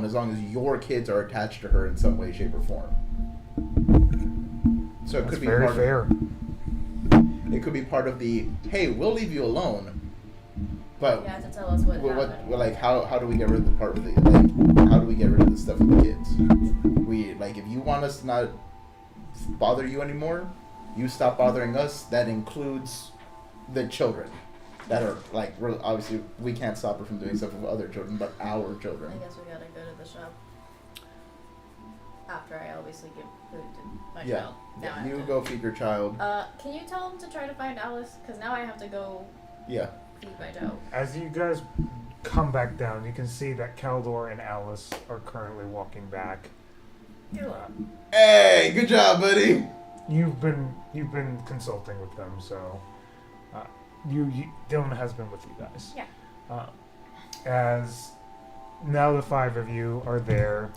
as long as your kids are attached to her in some way, shape, or form. So it could be very part fair. It could be part of the, hey, we'll leave you alone, but you have to tell us what happened. like how do we get rid of the part with the like how do we get rid of the stuff with the kids? We like if you want us to not bother you anymore, you stop bothering us. That includes the children that are like obviously we can't stop her from doing stuff with other children, but our children. I guess we gotta go to the shop after I obviously give food to my child. Now I have You to. go feed your child. Can you tell him to try to find Alice? Because now I have to go Yeah. feed my child. As you guys come back down, you can see that Caldor and Alice are currently walking back. Hey, good job, buddy. You've been consulting with them, so Dylan has been with you guys. Yeah. As now the five of you are there,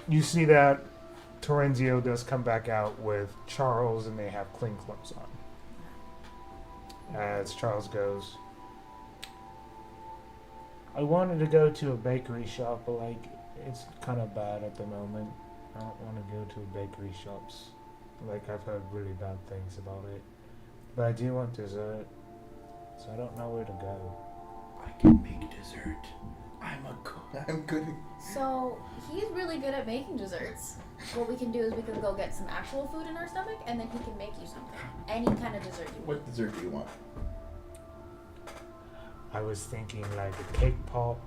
you see that Torrenzio does come back out with Charles, and they have clean clothes on. As Charles goes, I wanted to go to a bakery shop, but like it's kind of bad at the moment. I don't want to go to bakery shops. Like I've heard really bad things about it. But I do want dessert, so I don't know where to go. I can make dessert. I'm good. So he's really good at making desserts. What we can do is we can go get some actual food in our stomach, and then he can make you something. Any kind of dessert you want. What dessert do you want? I was thinking like a cake pop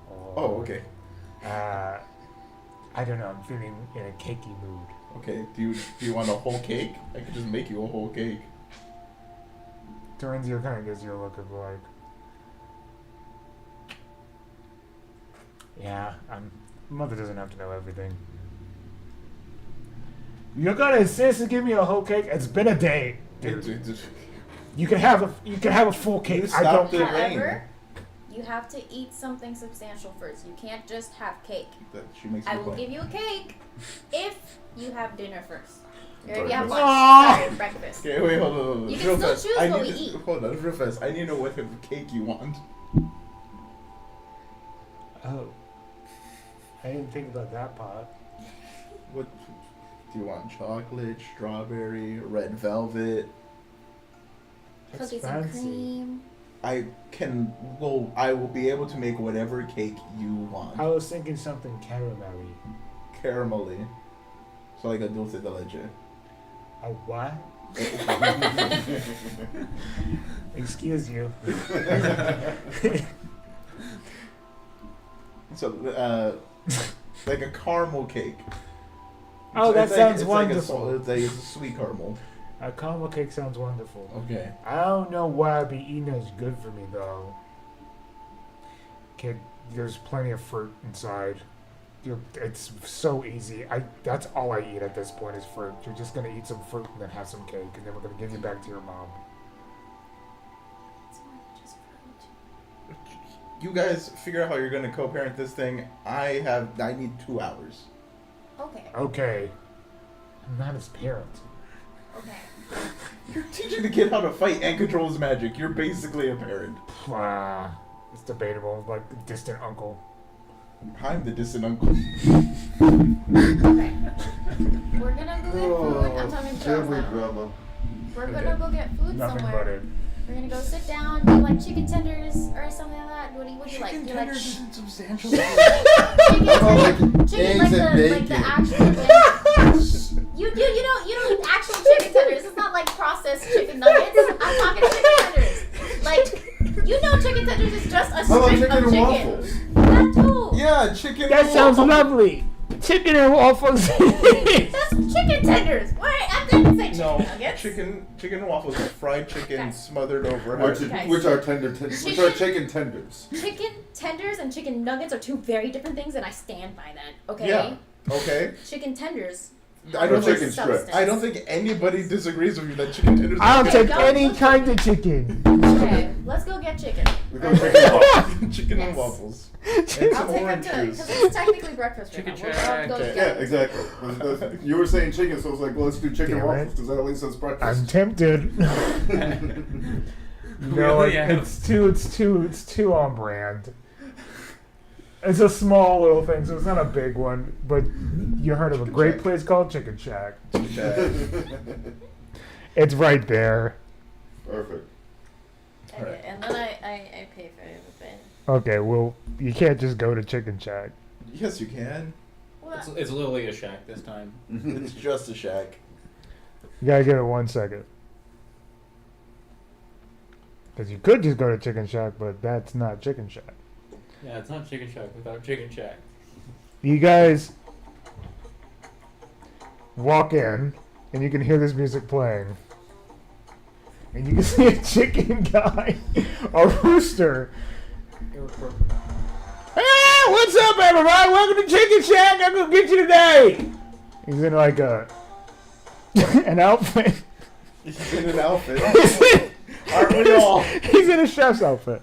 or... Oh, okay. I don't know, I'm feeling in a cakey mood. Okay, do you want a whole cake? I could just make you a whole cake. Torrenzio kind of gives you a look of like... Yeah, Mother doesn't have to know everything. You're gonna insist to give me a whole cake? It's been a day, dude. You can have a full cake. I don't. However, you have to eat something substantial first. You can't just have cake. I will give you a cake if you have dinner first. Or if you have lunch. Sorry, breakfast. Okay, wait, hold on. You can still choose what we eat. Hold on, real fast. I need to know what type of cake you want. Oh. I didn't think about that part. What do you want? Chocolate, strawberry, red velvet? That's Cookies fancy. and cream. I will be able to make whatever cake you want. I was thinking something caramelly. Caramelly. So like a dulce de leche. A what? Excuse you. So, like a caramel cake. Oh, that sounds it's wonderful. It's a sweet caramel. A caramel cake sounds wonderful. Okay. I don't know why I'd be eating is good for me though. Kid, there's plenty of fruit inside. It's so easy. That's all I eat at this point is fruit. You're just gonna eat some fruit and then have some cake, and then we're gonna give you back to your mom. It's more than just fruit. You guys figure out how you're gonna co-parent this thing. I need 2 hours. Okay. Okay. I'm not his parent. Okay. You're teaching the kid how to fight and control his magic. You're basically a parent. It's debatable. Like a distant uncle. I'm the distant uncle. Okay. We're gonna go get food. I'm talking to Charles now. We're gonna go get food Nothing somewhere. but it. We're gonna go sit down, do like chicken tenders or something like that. What do you like? Chicken Do you tenders like isn't substantial. chicken eggs like and the bacon. actual you don't eat actual chicken tenders. It's not like processed chicken nuggets. I'm talking chicken tenders. Like chicken tenders is just a How about strip chicken of and chicken. waffles? That too. Yeah, chicken. That sounds lovely. Chicken and waffles. That's chicken tenders. Wait, I didn't say chicken No, nuggets. chicken and waffles are fried chicken Okay. smothered over. Which are chicken tenders. Chicken tenders and chicken nuggets are two very different things, and I stand by that. Okay. Yeah. Okay. Chicken tenders. I don't Chicken think strips. I don't think anybody disagrees with you that chicken tenders. I'll are take Go. any kind of chicken. Okay, let's go get chicken. We go chicken waffles. chicken Yes. and waffles. I'll And some take them orange to juice. because it's technically breakfast right Chicken now. We'll shack. go Okay. Yeah, together. exactly. You were saying chicken, so I was like, well, let's do chicken Damn waffles it. because that at least says I'm breakfast. tempted. No, Really, yeah. it's too on brand. It's a small little thing, so it's not a big one. But you heard of a great place called Chicken Shack. It's right there. Perfect. Okay, Alright. and then I pay for everything. Okay, well, you can't just go to Chicken Shack. Yes, you can. What? It's literally a shack this time. It's just a shack. You gotta give it 1 second. Because you could just go to Chicken Shack, but that's not Chicken Shack. Yeah, it's not Chicken Shack without Chicken Shack. You guys walk in, and you can hear this music playing. And you can see a chicken guy, a rooster. Hey, what's up, everybody? Welcome to Chicken Shack. I'm gonna get you today. He's in like a an outfit. He's in an outfit. Aren't we all? He's in a chef's outfit.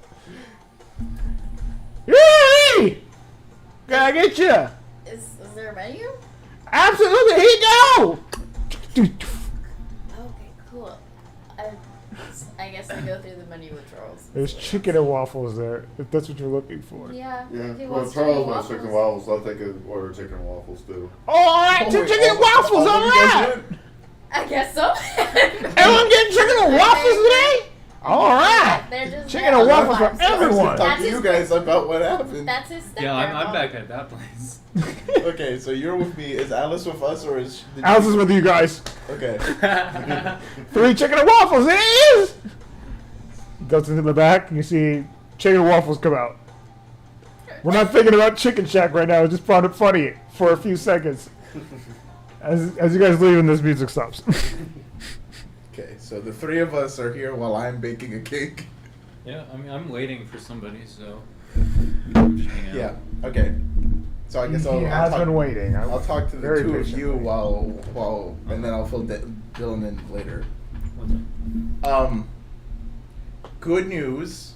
Yay! Can I get you? Is there a menu? Absolutely. Here you go. Okay, cool. I guess I go through the menu with Charles. There's chicken and waffles there, if that's what you're looking for. Yeah. Yeah. He Well, wants Charles chicken wants chicken waffles. I'll take an order of chicken and waffles too. All right, two chicken and waffles. All right. I guess so. Everyone getting chicken and waffles today? All right. They're just Chicken there and all the waffles for time, so- everyone. Talk to you guys about what happened. That's his step. Yeah, I'm grandma. back at that place. Okay, so you're with me. Is Alice with us or is? Alice is with you guys. Okay. 3 chicken and waffles. It is. He goes into the back. You see chicken and waffles come out. We're not thinking about Chicken Shack right now. I just found it funny for a few seconds. As you guys leave and this music stops. Okay, so the 3 of us are here while I'm baking a cake. Yeah, I mean, I'm waiting for somebody, so I'm just hanging out. Yeah. Okay. So I guess He I'll has talk, been waiting. I'll talk to the Very 2 of you patiently. while and then I'll fill Dylan in later. What's up? Good news.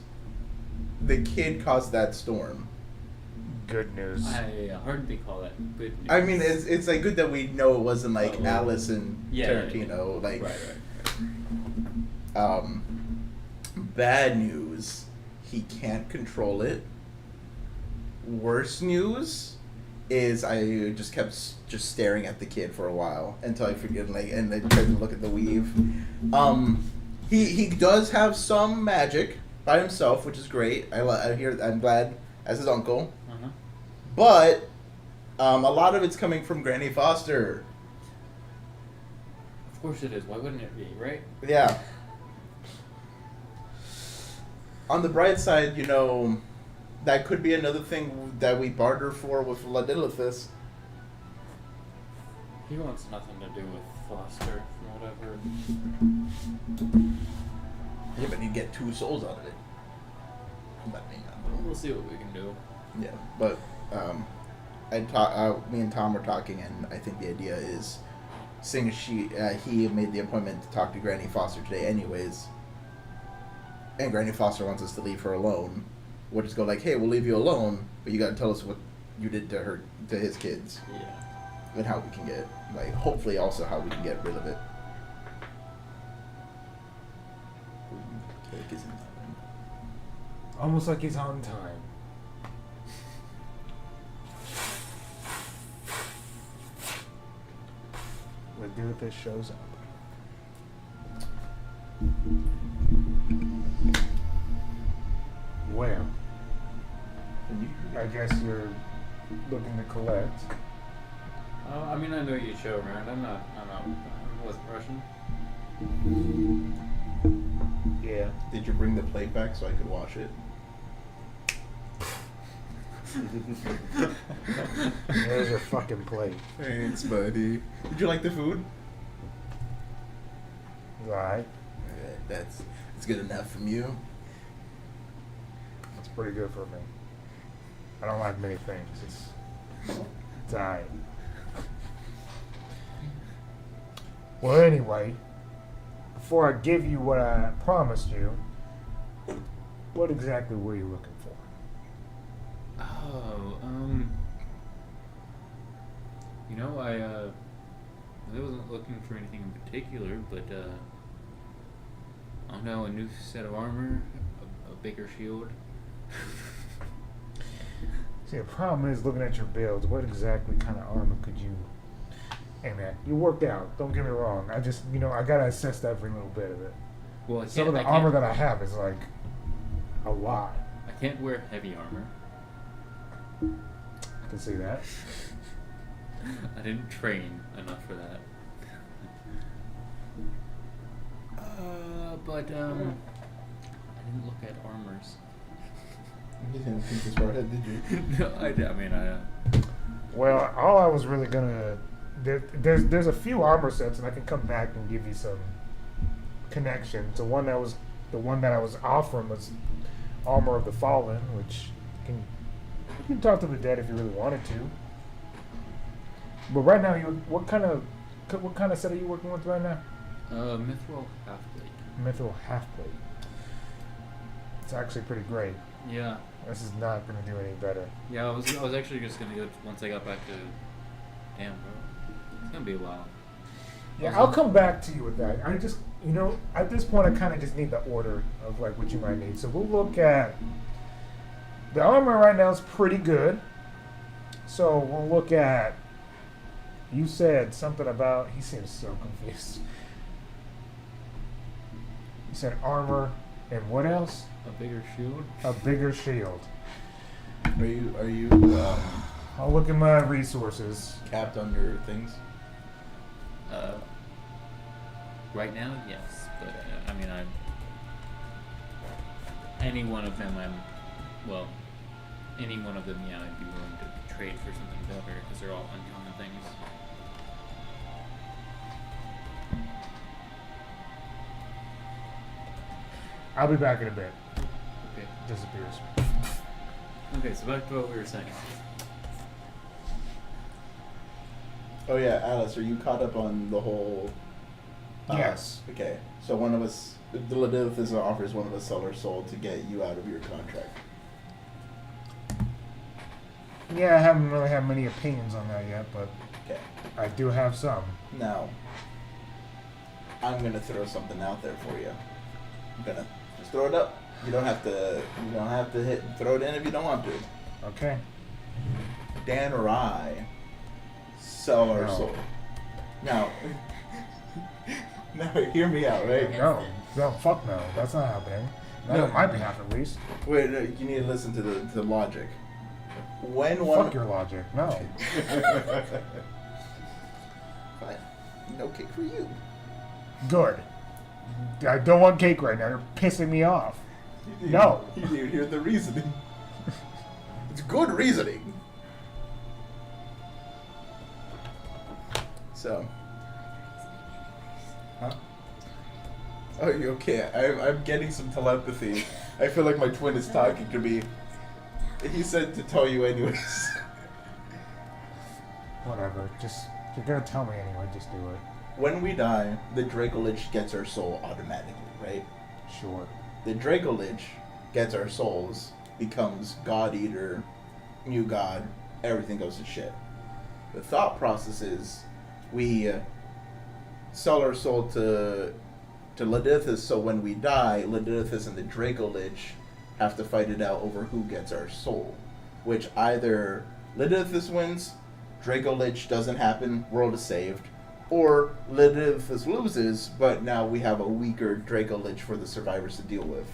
The kid caused that storm. Good news. I hardly call that good news. I mean, it's like good that we know it wasn't like Oh, Alice and yeah, Tarantino. Like, Right. bad news. He can't control it. Worse news is I just kept just staring at the kid for a while until I forget, like, and I tried to look at the weave. He does have some magic by himself, which is great. I hear. I'm glad as his uncle. Uh-huh. But a lot of it's coming from Granny Foster. Of course it is. Why wouldn't it be, right? Yeah. On the bright side, you know, that could be another thing that we barter for with Ladilithus. He wants nothing to do with Foster, whatever. Yeah, but he'd get 2 souls out of it. But, We'll see what we can do. yeah, but me and Tom were talking, and I think the idea is, seeing as he made the appointment to talk to Granny Foster today, anyways, and Granny Foster wants us to leave her alone. We'll just go like, hey, we'll leave you alone, but you gotta tell us what you did to his kids, Yeah. and how we can get, like, hopefully also how we can get rid of it. Cake isn't coming. Almost like he's on time. Let's do if this shows up. Well, I guess you're looking to collect. I mean, I know you show around. I wasn't rushing. Yeah. Did you bring the plate back so I could wash it? There's your fucking plate. Thanks, buddy. Did you like the food? Alright. That's good enough from you. That's pretty good for me. I don't like many things. It's alright. Well, anyway, before I give you what I promised you, what exactly were you looking for? Oh, you know, I wasn't looking for anything in particular, but, I don't know, a new set of armor, a bigger shield. See, the problem is looking at your builds. What exactly kind of armor could you? Hey man, you worked out. Don't get me wrong. I just, I gotta assess every little bit of it. Well, Some of the armor that I have is like a lot. I can't wear heavy armor. I can see that. I didn't train enough for that. But I didn't look at armors. You didn't think this far ahead, did you? No, I did. I mean, Well, all I was really gonna there's a few armor sets, and I can come back and give you some connection. The one that I was offering was Armor of the Fallen, which you can talk to the dead if you really wanted to. But right now, what kind of set are you working with right now? Mithril Halfblade. Mithril Halfblade. It's actually pretty great. Yeah. This is not going to do any better. Yeah, I was actually just gonna go once I got back to. Damn, bro. It's gonna be a while. Yeah, I'll come back to you with that. I just, at this point, I kind of just need the order of like what you might need. So we'll look at the armor right now is pretty good. So we'll look at. You said something about. He seems so confused. You said armor and what else? A bigger shield. A bigger shield. Are you I'll look at my resources. capped on your things? Right now, yes, but I mean, any one of them, any one of them, yeah, I'd be willing to trade for something better because they're all uncommon things. I'll be back in a bit. Okay. Disappears. Okay, so back to what we were saying. Oh yeah, Alice, are you caught up on the whole? Yes. Okay, so one of us, the Ledithis offers one of us sell our soul to get you out of your contract. Yeah, I haven't really had many opinions on that yet, but Okay. I do have some. Now, I'm gonna throw something out there for you. I'm gonna just throw it up. You don't have to. You don't have to throw it in if you don't want to. Okay. Dan or I sell our No. soul. Now, now hear me out, right? No, fuck no. That's not happening. Not No. on my behalf, at least. Wait, no, you need to listen to the logic. When one. Fuck your logic. No. Fine. No cake for you. Good. I don't want cake right now. You're pissing me off. No. You didn't hear the reasoning. It's good reasoning. So. Huh? Oh, you okay? I'm getting some telepathy. I feel like my twin is talking to me. He said to tell you anyways. Whatever. Just, you're gonna tell me anyway. Just do it. When we die, the Dracolich gets our soul automatically, right? Sure. The Dracolich gets our souls, becomes God Eater, new God, everything goes to shit. The thought process is we sell our soul to Ledithis, so when we die, Ledithis and the Dracolich have to fight it out over who gets our soul. Which either Ledithis wins, Dracolich doesn't happen, world is saved, or Ledithis loses, but now we have a weaker Dracolich for the survivors to deal with.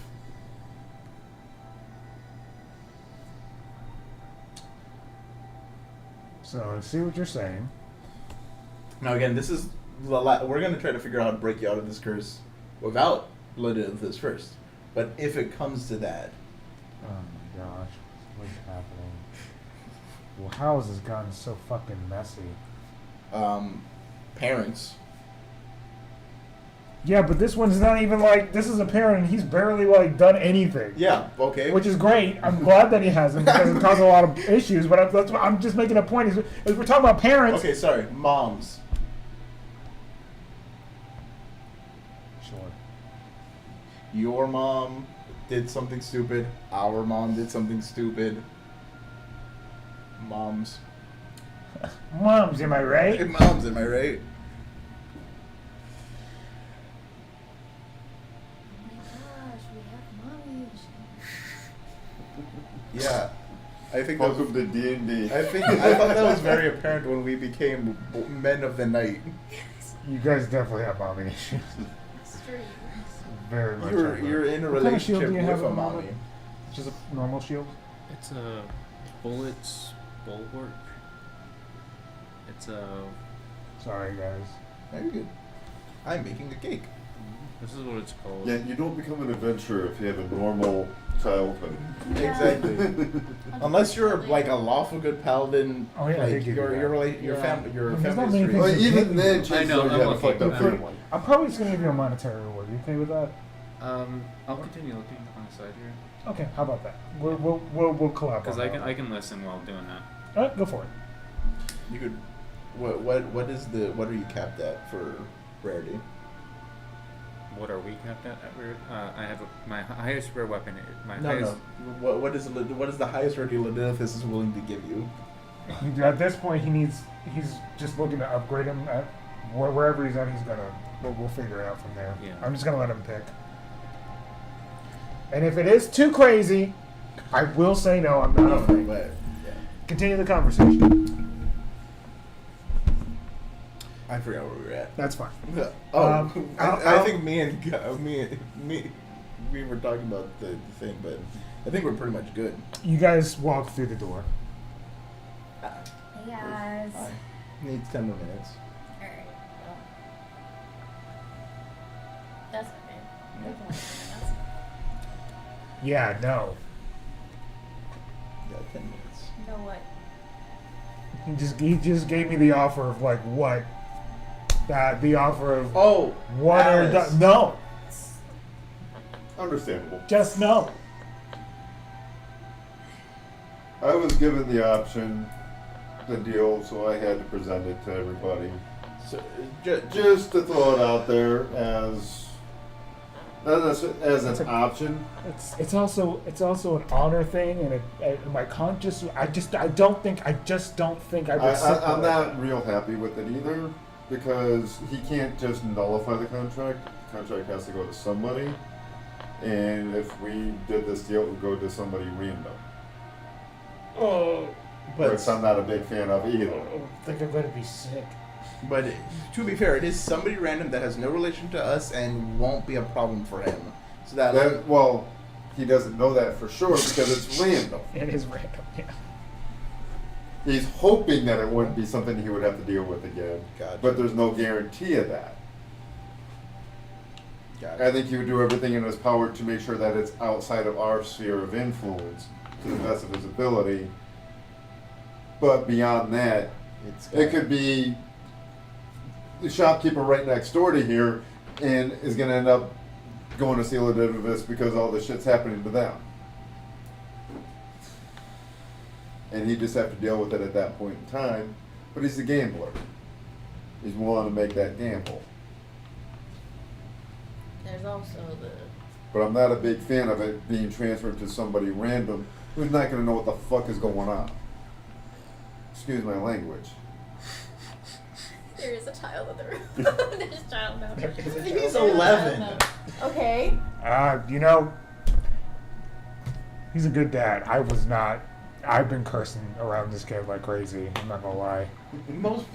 So I see what you're saying. Now again, this is we're going to try to figure out how to break you out of this curse without Ledithis first. But if it comes to that, Oh my gosh. What's happening? Well, how has this gotten so fucking messy? parents. Yeah, but this one's not even like, this is a parent and he's barely like done anything. Yeah, okay. Which is great. I'm glad that he hasn't because it caused a lot of issues. But I'm just making a point. Is we're talking about parents. Okay, sorry, moms. Sure. Your mom did something stupid. Our mom did something stupid. Moms. Moms, am I right? Moms, am I right? Oh my gosh, we have mommy issues. Yeah. I think that was, Welcome to D&D. I thought that was very apparent when we became men of the night. You guys definitely have mommy issues. Extreme. Very much. You're in a What kind of shield relationship do you have with a at the mommy. moment? Just a normal shield? It's a bullets bulwark. It's a. Sorry, guys. Very good. I'm making a cake. This is what it's called. Yeah, you don't become an adventurer if you have a normal childhood. Exactly. Unless you're like a lawful good paladin. Oh, yeah, I like did give you that. your family, your There's not family many history. things Well, even then, I chances know, are you I'm had a looking. fucked up family. I'm probably just going to give you a monetary reward. You okay with that? I'll continue looking on the side here Okay, how about that? We'll collab. because on that. I can listen while doing that. All right, go for it. You could. What are you capped at for rarity? What are we capped at? I have my highest rare weapon. My No, highest. no. What is the highest rarity Lenithis is willing to give you? At this point, he's just looking to upgrade him at wherever he's at. We'll figure it out from there. Yeah. I'm just gonna let him pick. And if it is too crazy, I will say no. I'm not afraid. But yeah. Continue the conversation. I forgot where we were at. That's fine. Oh, I I'll- think we were talking about the thing, but I think we're pretty much good. You guys walk through the door. Hey guys. Needs 10 more minutes. Alright. Well. That's okay. We can wait 10 minutes. Yeah, no. Yeah, 10 minutes. You know what? He just gave me the offer of like what? The offer of Oh, what Alice. no, Understandable. just no. I was given the option, the deal, so I had to present it to everybody. So, Just to throw it out there as an option. It's also an honor thing, and my conscience. I just don't think I would sit I'm with it. not real happy with it either, because he can't just nullify the contract. The contract has to go to somebody, and if we did this deal, it would go to somebody random. oh, Which I'm not a big fan of either. I think I'm gonna be sick. but to be fair, it is somebody random that has no relation to us and won't be a problem for him. So that Well, he doesn't know that for sure because it's random. It is random. Yeah. He's hoping that it wouldn't be something he would have to deal with again, Gotcha. but there's no guarantee of that. Gotcha. I think he would do everything in his power to make sure that it's outside of our sphere of influence to the best of his ability. But beyond that, it could be the shopkeeper right next door to here and is going to end up going to Seal of Divis because all this shit's happening to them. And he'd just have to deal with it at that point in time. But he's a gambler. He's willing to make that gamble. There's also the. But I'm not a big fan of it being transferred to somebody random who's not going to know what the fuck is going on. Excuse my language. There is a child in the room. There's a child now. He's 11. Okay. He's a good dad. I was not. I've been cursing around this kid like crazy. I'm not gonna lie. Most.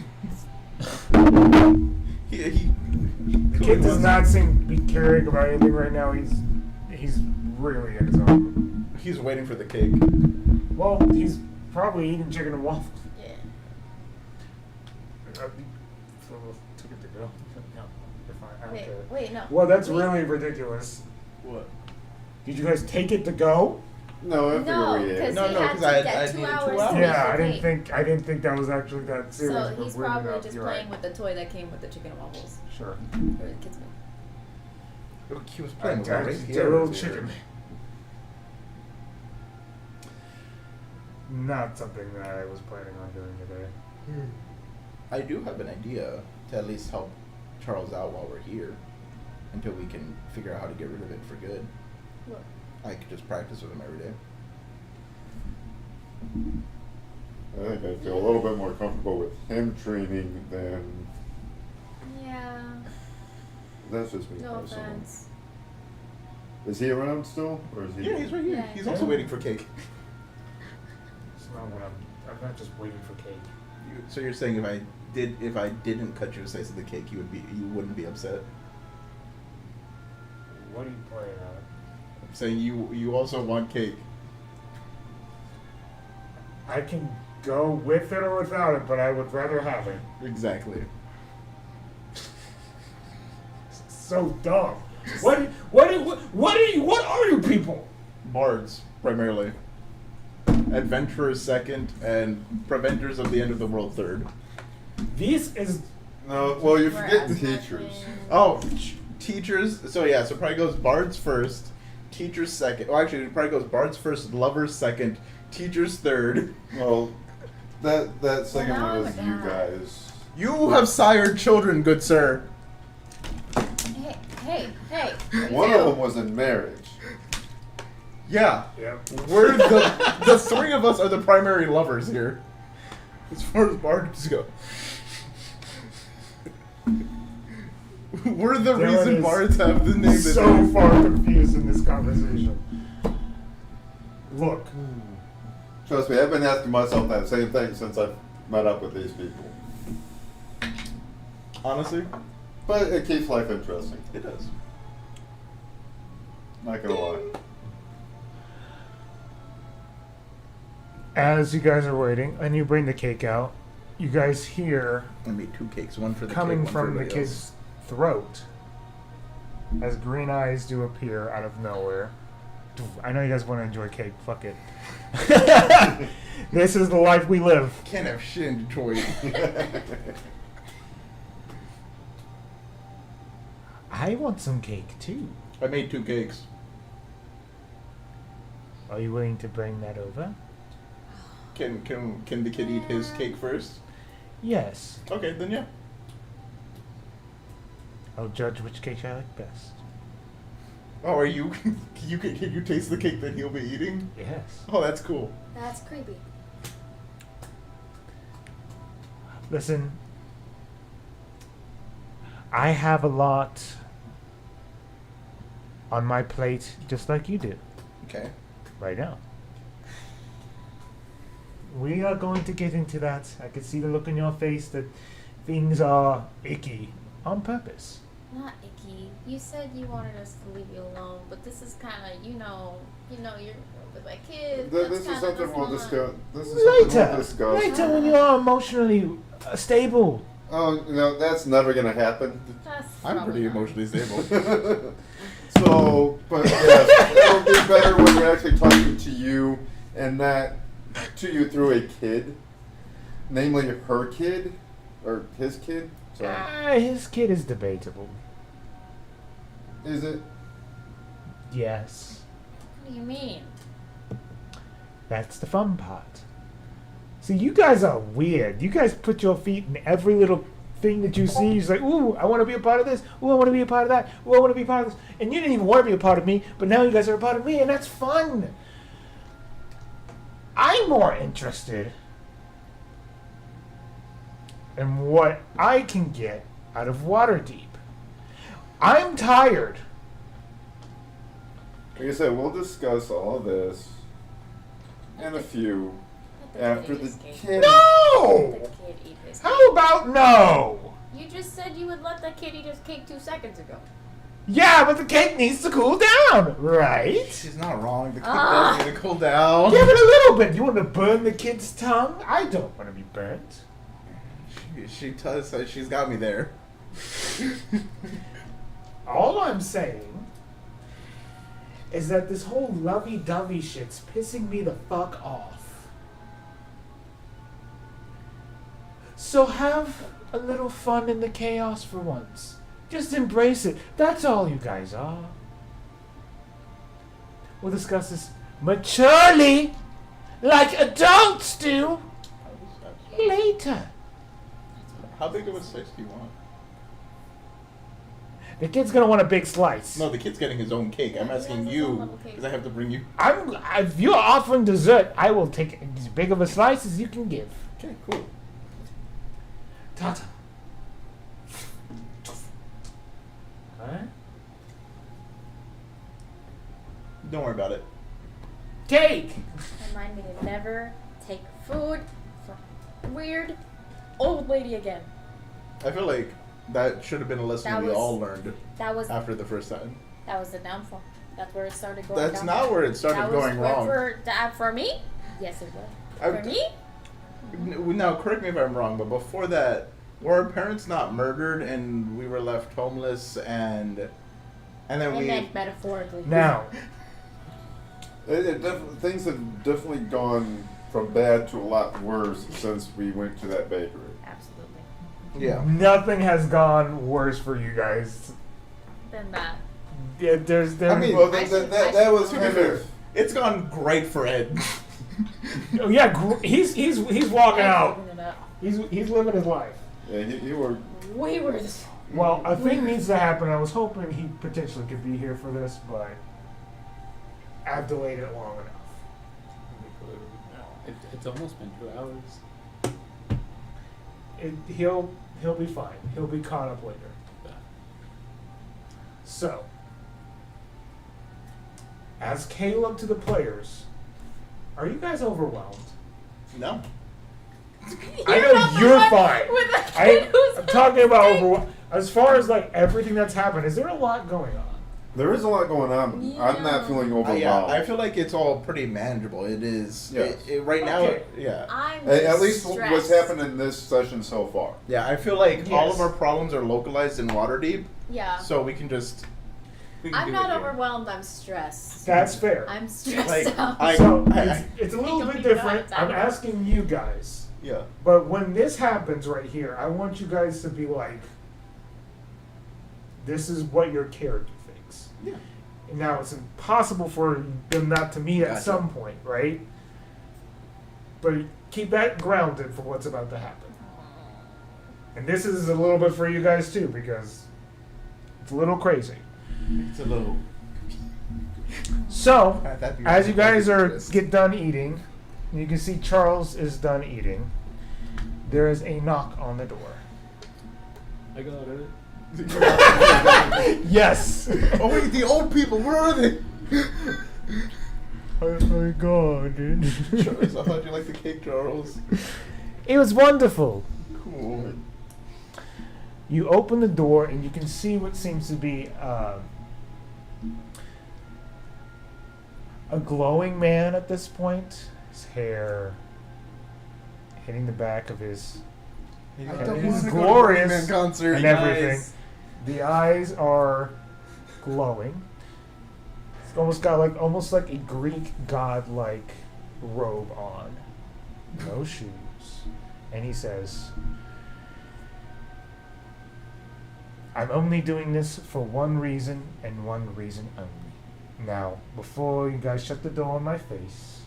The kid does not seem to be caring about anything right now. He's really in his own. He's waiting for the cake. Well, he's probably eating chicken and waffles. Yeah. Took it to go. No, you're fine. I don't Wait, care. wait, no. Well, that's Wait. really ridiculous. What? Did you guys take it to go? No, I figure No, we because ate. No, he no, had 'cause to I get 2 needed 2 hours. hours. to Yeah, make I the didn't cake. think that was actually that serious. So but he's weirdly probably enough, just you're playing right. with the toy that came with the chicken and waffles. Sure. Or the kids' meal. Look, he was playing with I our just race did a little here. chicken. Not something that I was planning on doing today. I do have an idea to at least help Charles out while we're here, until we can figure out how to get rid of it for good. What? I could just practice with him every day. I think I feel a little bit more comfortable with him training than. Yeah. That's just me No personally. offense. Is he around still, or is he? Yeah, he's right here. Yeah. He's also waiting for cake. not what I'm not just waiting for cake. So you're saying if I didn't cut you a slice of the cake, you wouldn't be upset? What are you playing on? I'm saying you also want cake. I can go with it or without it, but I would rather have it. Exactly. So dumb. What are you people? Bards, primarily. Adventurers second, and preventers of the end of the world third. This is No, well, you forget the teachers. Oh, teachers. So yeah, so it probably goes bards first, teachers second. Oh, actually, it probably goes bards first, lovers second, teachers third. Well, that second Well, one now is I'm you a guys. You have sired children, good sir. Hey. One of them was in marriage. Yeah, Yep. we're the three of us are the primary lovers here, as far as bards go. We're the Dylan reason is bards have the name. so far confused in this conversation. Look, Trust me, I've been asking myself that same thing since I've met up with these people. Honestly, But it keeps life interesting. it does. Not gonna lie. as you guys are waiting, and you bring the cake out, you guys hear I made 2 cakes, one for the coming kid, one from for the everybody else. kid's throat as green eyes do appear out of nowhere. I know you guys want to enjoy cake. Fuck it. This is the life we live. Can't have shit in Detroit. I want some cake too. I made 2 cakes. Are you willing to bring that over? Can the kid eat his cake first? Yes. Okay, then yeah. I'll judge which cake I like best. Oh, are you? Can you taste the cake that he'll be eating? Yes. Oh, that's cool. That's creepy. Listen, I have a lot on my plate, just like you do, Okay. right now. We are going to get into that. I can see the look in your face that things are icky on purpose. Not icky. You said you wanted us to leave you alone, but this is kind of, you're with my kids. This is something we'll discuss. This is something Later, we'll discuss. later when you are emotionally stable. Oh, no, that's never gonna happen. I'm probably pretty not. emotionally stable. So, but yes, it'll be better when we're actually talking to you and not to you through a kid, namely her kid or his kid. Sorry, His kid is debatable. is it? Yes, What do you mean? that's the fun part. See, you guys are weird. You guys put your feet in every little thing that you see. You're like, ooh, I want to be a part of this. Ooh, I want to be a part of that. Ooh, I want to be a part of this. And you didn't even want to be a part of me, but now you guys are a part of me, and that's fun. I'm more interested in what I can get out of Waterdeep. I'm tired. Like I said, we'll discuss all of this and a few after the kid. No! Let the kid eat his cake. How about no? You just said you would let the kid eat his cake 2 seconds ago. Yeah, but the cake needs to cool down, right? She's not wrong. The kid Ah. does need to cool down. Give it a little bit. You want to burn the kid's tongue? I don't want to be burnt. She does. She's got me there. All I'm saying is that this whole lovey-dovey shit's pissing me the fuck off. So have a little fun in the chaos for once. Just embrace it. That's all you guys are. We'll discuss this maturely, like adults do, later. How big of a slice do you want? The kid's gonna want a big slice. No, the kid's getting his own cake. I'm Yeah, he asking has his you own little cake. because I have to bring you. If you're offering dessert, I will take as big of a slice as you can give. Okay, cool. Tata. Alright. Don't worry about it. Cake! Remind me to never take food from weird old lady again. I feel like that should have been a lesson we all learned That was after the first time. That was the downfall. That's where it started going That's down. not where it started going wrong. For me? Yes, it was. For me? Now, correct me if I'm wrong, but before that, were our parents not murdered and we were left homeless and then I we... meant metaphorically. Now, Things have definitely gone from bad to a lot worse since we went to that bakery. Absolutely. Yeah. nothing has gone worse for you guys. Than that. Yeah, there's I mean, Well, I should- that was to be kind fair, of. it's gone great for Ed. oh, yeah, he's walking I'm out. opening it up. He's living his life. Yeah, you were. Way worse. Well, a thing needs to happen. I was hoping he potentially could be here for this, but I've delayed it long enough. It's almost been 2 hours. He'll be fine. He'll be caught up later. So, as Caleb to the players, are you guys overwhelmed? No. I know not the you're one fine. with the kid who's I'm talking about sick. overwhelmed. As far as like everything that's happened, is there a lot going on? There is a lot going on. I'm not Yeah. feeling overwhelmed. Yeah, I feel like it's all pretty manageable. It is. Yes. Right Okay. now, yeah. I'm At least stressed. what's happened in this session so far. Yeah, I feel like all Yes. of our problems are localized in Waterdeep, Yeah. so we can just... I'm not overwhelmed, I'm stressed. That's fair. I'm stressed Like, out. So I- it's a little don't bit even know different. what's I'm happening. asking you guys, Yeah. but when this happens right here, I want you guys to be like, this is what your character thinks. Yeah. Now it's impossible for them not to meet at Gotcha. some point, right? But keep that grounded for what's about to happen. And this is a little bit for you guys too, because it's a little crazy. It's a little... So, That'd be as you guys are ridiculous. get done eating, and you can see Charles is done eating, there is a knock on the door. I got it. Yes! Oh wait, the old people, where are they? Oh my god, dude. Charles, I thought you liked the cake, Charles. It was wonderful. Cool. You open the door and you can see what seems to be a glowing man at this point. His hair hitting the back of his I and don't he's wanna go to glorious Burning Man concert. and everything. The eyes are glowing. It's almost like a Greek god-like robe on. No shoes. And he says, I'm only doing this for one reason and one reason only. Now, before you guys shut the door in my face,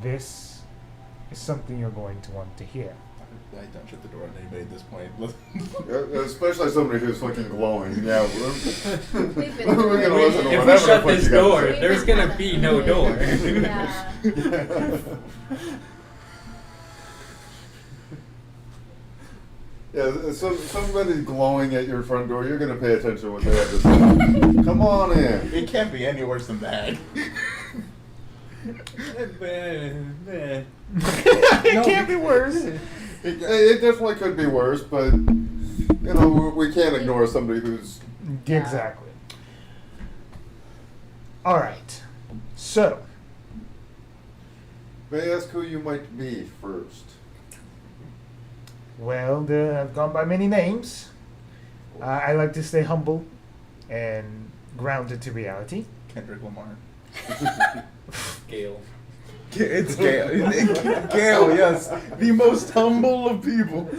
this is something you're going to want to hear. I don't shut the door on anybody at this point. Especially somebody who's fucking glowing. Yeah, We've been we're gonna through listen to it. If we whatever shut the fuck this you gotta door, say. there's gonna be no door. Yeah. Yeah, so somebody's glowing at your front door. You're gonna pay attention to what they have to say. Come on in. It can't be any worse than that. It can't be worse. It definitely could be worse, but you know we can't ignore somebody who's. Exactly. All right. So, May I ask who you might be first? well, I've gone by many names. I like to stay humble and grounded to reality. Kendrick Lamar. Gale. It's Gale. Gale, yes. The most humble of people.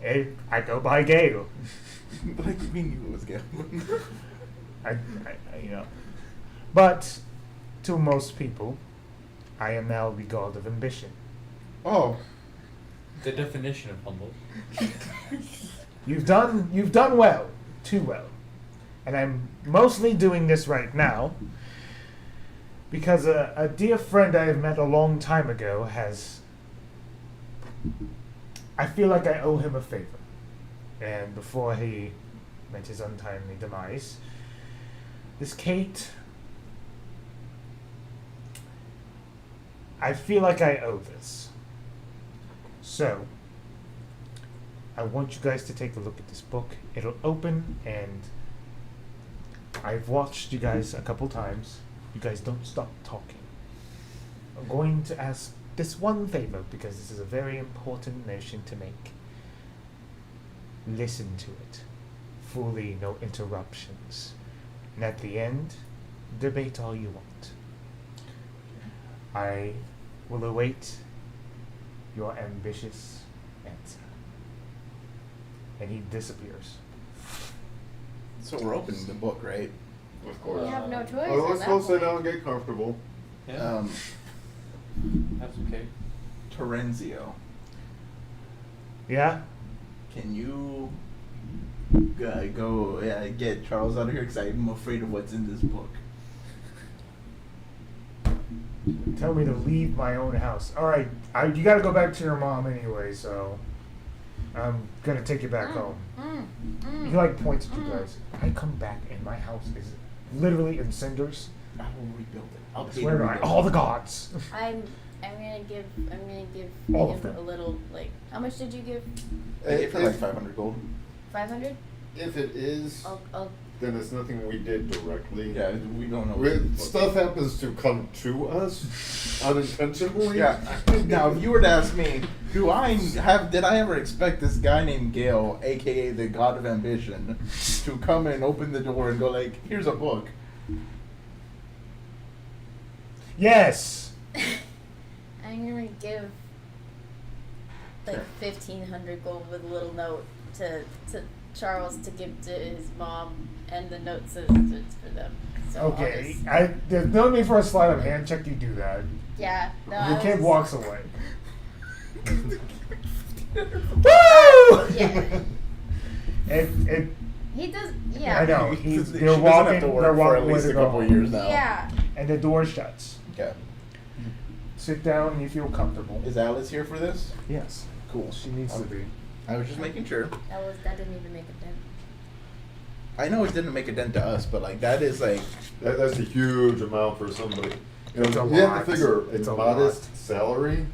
I go by Gale. Like, we knew it was Gale. I But to most people, I am now the god of ambition. Oh. The definition of humble. You've done well, too well. And I'm mostly doing this right now because a dear friend I have met a long time ago has... I feel like I owe him a favor. And before he met his untimely demise, this Kate I feel like I owe this. So, I want you guys to take a look at this book. It'll open, and I've watched you guys a couple times. You guys don't stop talking. I'm going to ask this one favor, because this is a very important notion to make. Listen to it. Fully, no interruptions. And at the end, debate all you want. I will await your ambitious answer. And he disappears. So we're opening the book, right? Of course. We have no choice. Well, at let's that go sit point. down and get comfortable. Yeah. That's okay. Terenzio, Yeah? can you go get Charles out of here? Because I'm afraid of what's in this book. Tell me to leave my own house. Alright, you gotta go back to your mom anyway, so I'm gonna take you back home. He like points at you guys. I come back and my house is literally in cinders. I will rebuild it. I'll I pay swear to by rebuild all it. the gods. I'm gonna give All of him them. a little, like, how much did you give? I gave her like 500 gold. 500? If it is, I'll then it's nothing we did directly. Yeah, we don't know. Stuff happens to come to us unintentionally. Yeah. Now, if you were to ask me, did I ever expect this guy named Gale, aka the God of Ambition, to come and open the door and go like, "Here's a book"? Yes! I'm gonna give like 1,500 gold with a little note to Charles to give to his mom, and the note says it's for them. So I'll Okay, just- there's no need for a sleight of hand check. You do that. yeah. No. Your I kid was- walks away. Woo! Yeah. It. He does. Yeah. I know. She They're doesn't walking. have to work They're for walking at away least to a go couple home. years now. Yeah. And the door shuts. Okay. Sit down and you feel comfortable. Is Alice here for this? Yes. Cool. She needs to be. I was just making sure. That didn't even make a dent. I know it didn't make a dent to us, but like that is like That's a huge amount for somebody. You It's a know, you have lot. to figure It's a a modest lot. salary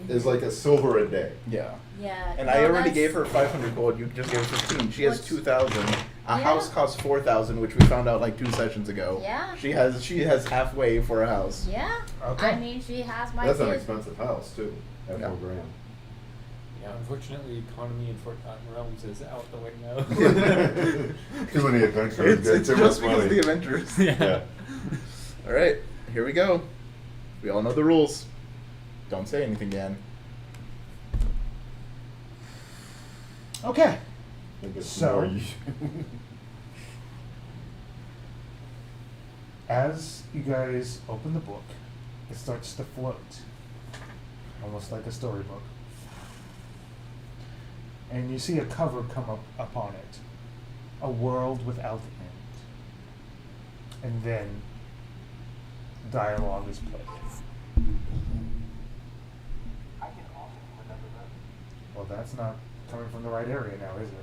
is like a silver a day. yeah. Yeah. And no, I already that's- gave her 500 gold. You just gave her 15. She has What's- 2,000. A Yeah. house costs 4,000, which we found out like 2 sessions ago. Yeah. She has halfway for a house. Yeah. Okay. I mean, she has my That's an kid. expensive house too. At Yeah. $4,000. Yeah, unfortunately, economy in Forgotten Realms is out the window. Too many adventures. It's get too just much because of money. the Avengers. Yeah. All right, here we go. We all know the rules. Don't say anything, Dan. Okay. I think it's So- more you- As you guys open the book, it starts to float, almost like a storybook. And you see a cover come up upon it, a world without end. And then dialogue is played. Well, that's not coming from the right area now, is it?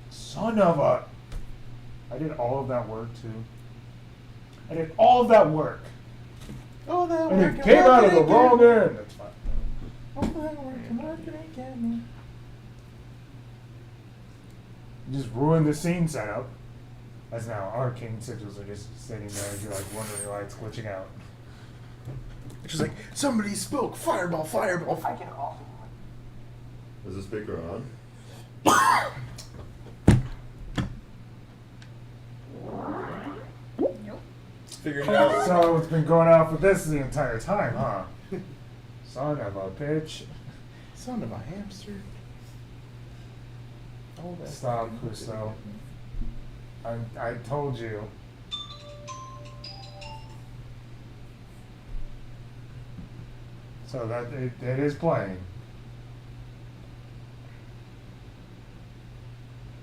Son of a... I did all of that work, too. I did all of that work. Oh, that And it came out of the wrong end. That's fine. Oh, that work and what can it get me? You just ruined the scene setup. As now arcane sigils are just sitting there and you're like wondering why it's glitching out. It's just like, somebody spoke, fireball, fireball. Is the speaker on? Figuring it out. So it's been going off with this the entire time, huh? Son of a bitch. Son of a hamster. Oh, that's Stop, Crusoe. I told you. So that it is playing.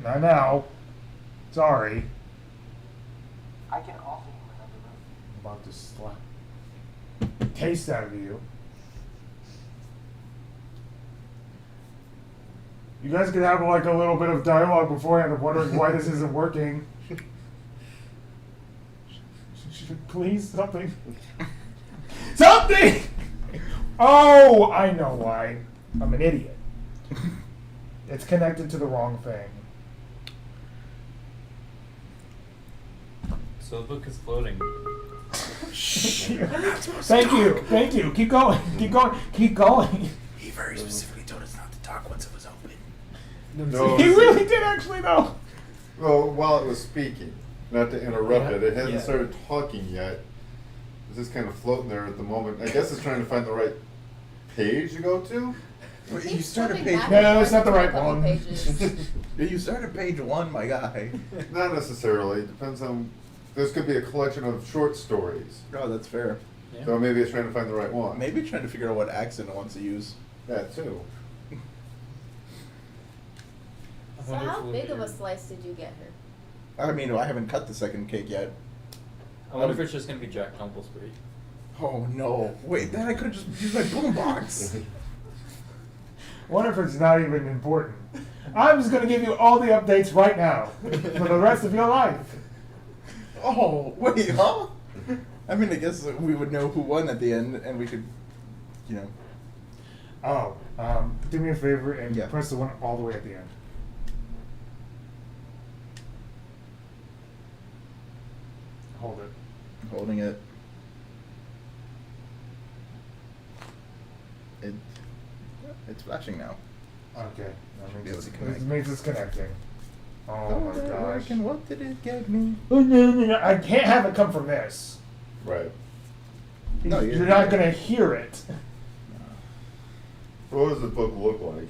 Not now. Sorry. I can also I'm about to slap taste out of you. You guys could have like a little bit of dialogue beforehand of wondering why this isn't working. Please, something. Something! Oh, I know why. I'm an idiot. It's connected to the wrong thing. So the book is floating. Thank you. Keep going. He very specifically told us not to talk once it was open. No, He really did, actually, though. Well, while it was speaking, not to interrupt it hasn't Yeah. started talking yet. It's just kind of floating there at the moment. I guess it's trying to find the right page to go to. Wait, Keep you started flipping page back No, and it's not the forth right for a couple one. pages. You started page 1, my guy. Not necessarily. Depends on. This could be a collection of short stories. Oh, that's fair. Yeah. So maybe it's trying to find the right one. Maybe trying to figure out what accent it wants to use. That too. I So wonder if how we'll big of hear- a slice did you get her? I mean, I haven't cut the second cake yet. I wonder if it's just gonna be Jack Tumblesbury. Oh no! Wait, then I could have just used my boombox. Wonder if it's not even important. I'm just gonna give you all the updates right now for the rest of your life. Oh wait, huh? I mean, I guess we would know who won at the end, and we could, you know. Oh, do me a favor and Yeah. press the one all the way at the end. Hold it. Holding it. It's flashing now. Okay. Should be able to That connect. means it's connecting. Oh my gosh. And what did it get me? I can't have it come from this. Right. No, You're not gonna hear it. What does the book look like?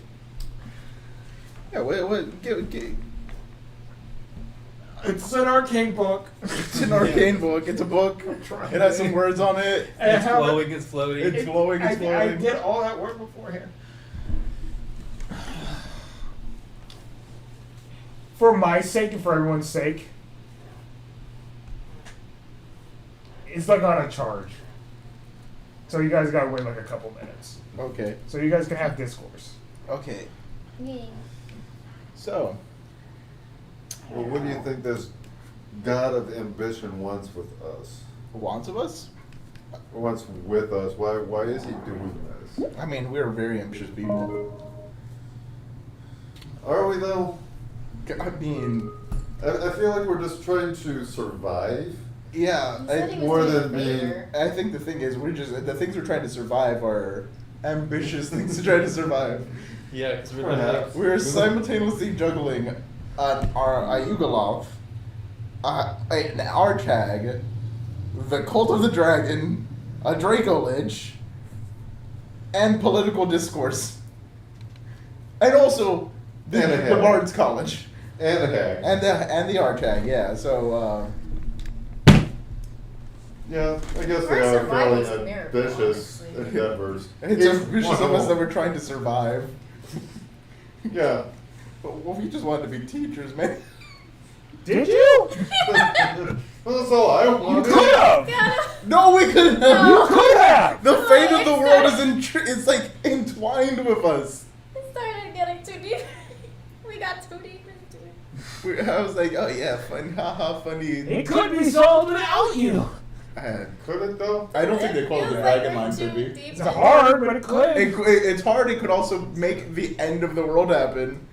Yeah, what? Give. It's an arcane book. It's an arcane book. It's a book. It has some words on it. And It's how- glowing, it's floating. It's glowing. It's I glowing. did all that work beforehand. For my sake and for everyone's sake, it's like on a charge. So you guys gotta wait like a couple minutes. Okay. So you guys can have discourse. Okay. Yeah. So. Well, what do you think this god of ambition wants with us? Wants of us? Wants with us? Why is he doing this? I mean, we're very ambitious people. Are we though? I mean, I feel like we're just trying to survive. yeah. You said he was more being a than being- favor. I think the thing is, the things we're trying to survive are ambitious things to try to survive. Yeah, because we're Perhaps. We're simultaneously juggling our Ayugalov, an Archag, the Cult of the Dragon, a Draco Lich, and political discourse. And also the And a hag. Bards College. And a hag. And the Archag, yeah. So Yeah, I guess they Our are survival fairly is a miracle, ambitious honestly. endeavors. it's Each ambitious one of us that we're trying to survive. Yeah. But we just wanted to be teachers, man. Did you? That's all I You wanted. could have. No, we couldn't have. You could have. The fate of the it's world not- is it's like entwined with us. It started getting too deep. We got too deep into it. I was like, oh yeah, fun, haha, funny. It could be solved without you. Could it though? I don't think they call it the Feels like dragon we're line too could be. deep It's into hard, but it could. It's hard. It could also make the end of the world happen.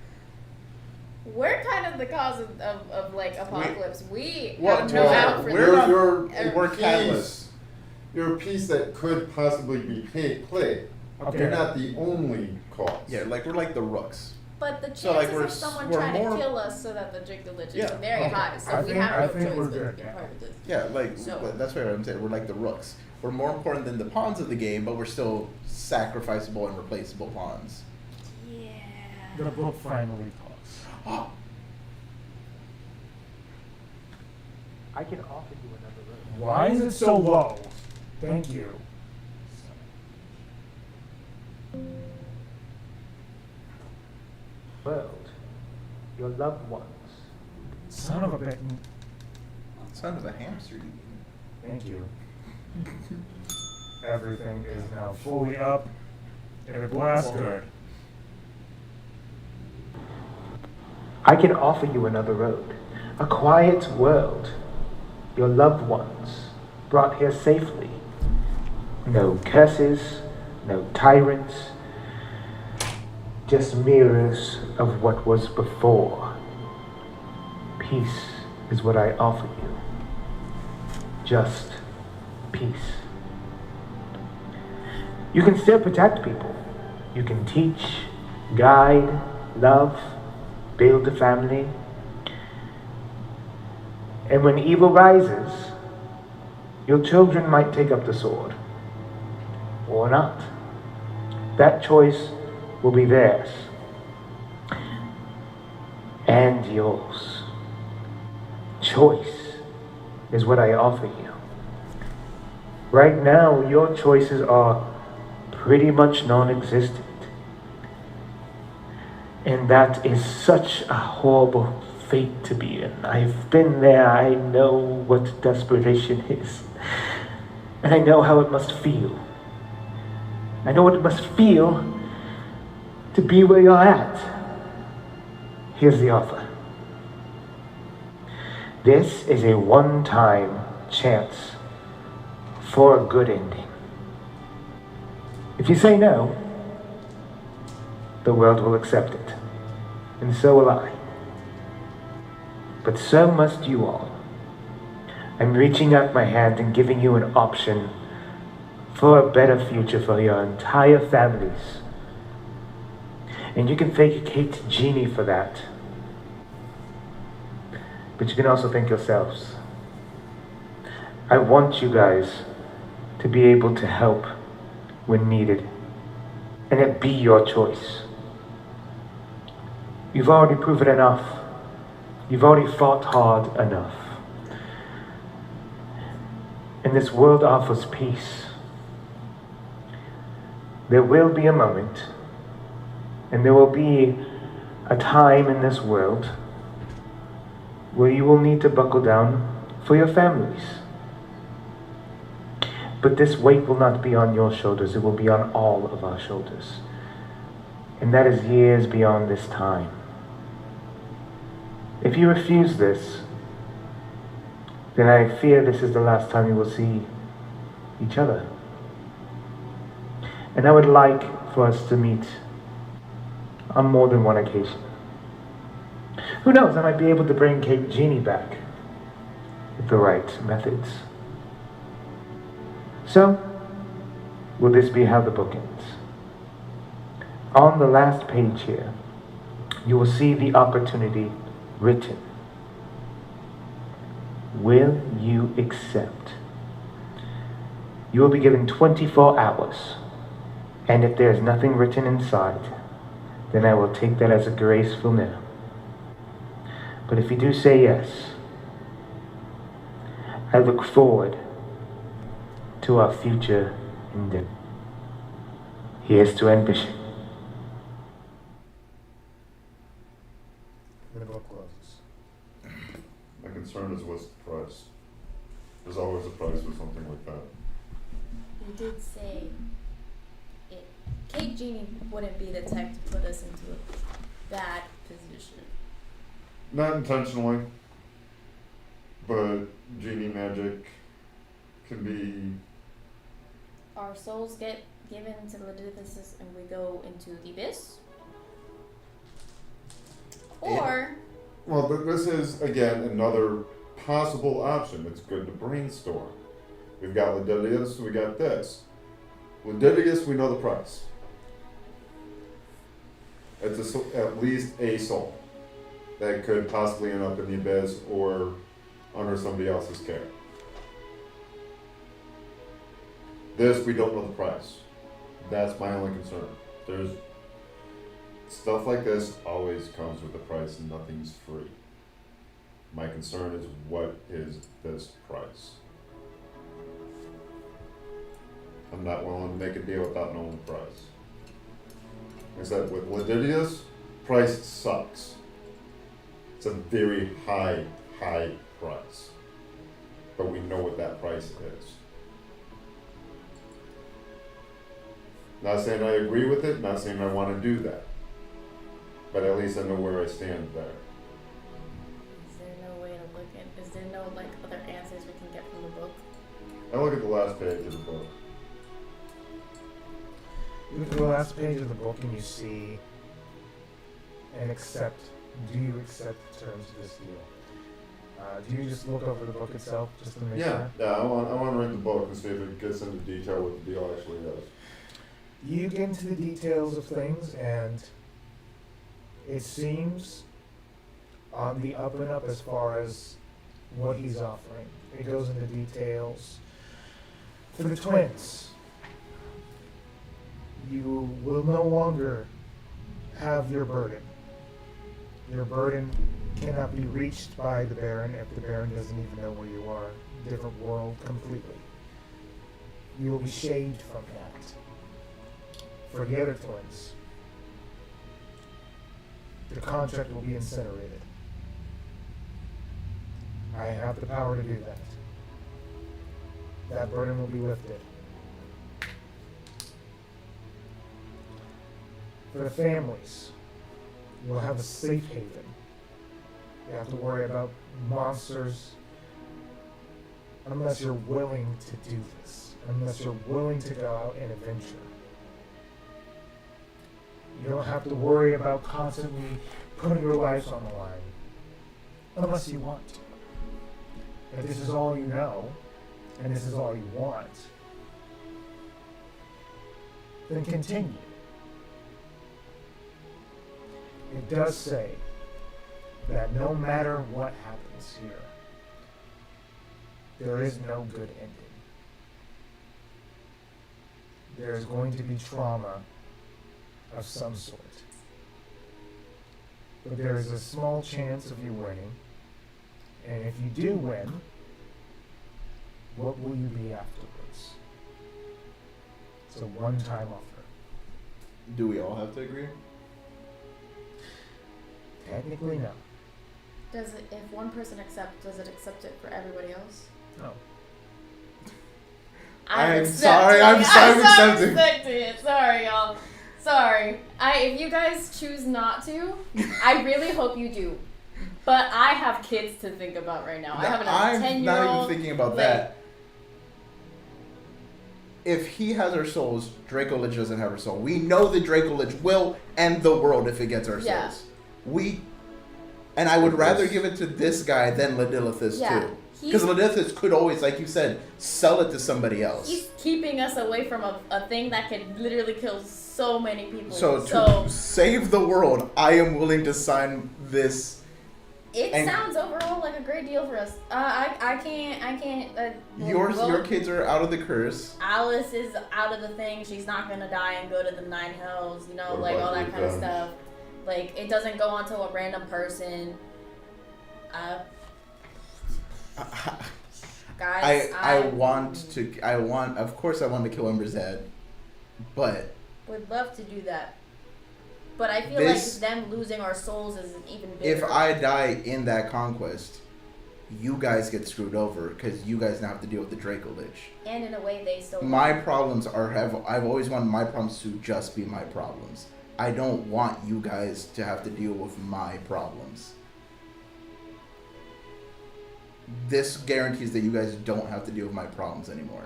We're kind of the cause of like apocalypse. We What? have no out for We're this. not- You're we're catalysts. You're a piece that could possibly be played. Okay. You're not the only cause. Yeah, like we're like the rooks. But the chances So, like, of someone we're trying more- to kill us so that the Draco Lich is Yeah. very Okay. high. So I we think- I have no think choice we're but to good, be yeah. part of this. Yeah, like So- but that's what I'm saying. We're like the rooks. We're more important than the pawns of the game, but we're still sacrificable and replaceable pawns. Yeah. The book finally paused. I can offer you another room. Why is it so low? Thank you. World, your loved ones. Son of a bitch. Son of a hamster. You mean. Thank you. Everything is now fully up. And it blasts good. I can offer you another road. A quiet world. Your loved ones. brought here safely. No curses, no tyrants, just mirrors of what was before. Peace is what I offer you. Just peace. You can still protect people. You can teach, guide, love, build a family. And when evil rises, your children might take up the sword. Or not. That choice will be theirs. And yours. Choice is what I offer you. Right now, your choices are pretty much non-existent. And that is such a horrible fate to be in. I've been there. I know what desperation is. And I know how it must feel. I know what it must feel to be where you're at. Here's the offer. This is a one-time chance for a good ending. If you say no, the world will accept it. And so will I. But so must you all. I'm reaching out my hand and giving you an option for a better future for your entire families. And you can thank Kate Genie for that. But you can also thank yourselves. I want you guys to be able to help when needed. And it be your choice. You've already proven enough. You've already fought hard enough. And this world offers peace. There will be a moment, and there will be a time in this world where you will need to buckle down for your families. But this weight will not be on your shoulders, it will be on all of our shoulders. And that is years beyond this time. If you refuse this, then I fear this is the last time you will see each other. And I would like for us to meet on more than one occasion. Who knows, I might be able to bring Kate Genie back with the right methods. So, will this be how the book ends? On the last page here, you will see the opportunity written. Will you accept? You will be given 24 hours. And if there is nothing written inside, then I will take that as a graceful no. But if you do say yes, I look forward to our future endeavor. Here's to ambition. And the book closes. My concern is what's the price. There's always a price with something like that. You did say it. Kate Genie wouldn't be the type to put us into a bad position. Not intentionally, but genie magic can be. Our souls get given to Leviticus and we go into the abyss? Or... Well, this is, again, another possible option. It's good to brainstorm. We've got Leviticus, we got this. Leviticus, we know the price. It's at least a soul that could possibly end up in the abyss or under somebody else's care. This, we don't know the price. That's my only concern. There's stuff like this always comes with a price and nothing's free. My concern is, what is this price? I'm not willing to make a deal without knowing the price. Like I said, with Leviticus, price sucks. It's a very high price. But we know what that price is. Not saying I agree with it, not saying I want to do that. But at least I know where I stand there. Is there no way to look at, is there no other answers we can get from the book? I look at the last page of the book. You look at the last page of the book and you see and accept. Do you accept the terms of this deal? Do you just look over the book itself just to make sure? Yeah. I want to read the book and see if it gets into detail what the deal actually is. You get into the details of things, and it seems on the up and up as far as what he's offering. It goes into details. For the twins, you will no longer have your burden. Your burden cannot be reached by the Baron if the Baron doesn't even know where you are. Different world completely. You will be shaved from that. For the other twins, the contract will be incinerated. I have the power to do that. That burden will be lifted. For the families, you'll have a safe haven. You have to worry about monsters unless you're willing to do this, unless you're willing to go out and adventure. You don't have to worry about constantly putting your lives on the line, unless you want to. If this is all you know, and this is all you want, then continue. It does say that no matter what happens here, there is no good ending. There is going to be trauma of some sort. But there is a small chance of you winning. And if you do win, what will you be afterwards? It's a one-time offer. Do we all have to agree? Technically, no. Does it, if one person accepts, does it accept it for everybody else? No. I'm accepting sorry, I'm accepting. accepting it. Sorry, y'all. Sorry. If you guys choose not to, I really hope you do. But I have kids to think about right now. I have a 10-year-old. I'm not even thinking about that. If he has our souls, Draco Lich doesn't have our soul. We know the Draco Lich will end the world if it gets our Yeah. souls. And I would rather give it to this guy than Ladilithus too. Because Ladilithus could always, like you said, sell it to somebody else. He's keeping us away from a thing that could literally kill so many people. So to save the world, I am willing to sign this. It sounds overall like a great deal for us. I can't. Your kids are out of the curse. Alice is out of the thing. She's not gonna die and go to the Nine Hells. You know, What like about all that your kind of guns? stuff. Like it doesn't go onto a random person. Guys, of course I want to kill Emberzad, but would love to do that. But I feel like them losing our souls is even bigger. if I die in that conquest, you guys get screwed over because you guys now have to deal with the Draco Lich. And in a way, they still. My problems I've always wanted my problems to just be my problems. I don't want you guys to have to deal with my problems. This guarantees that you guys don't have to deal with my problems anymore.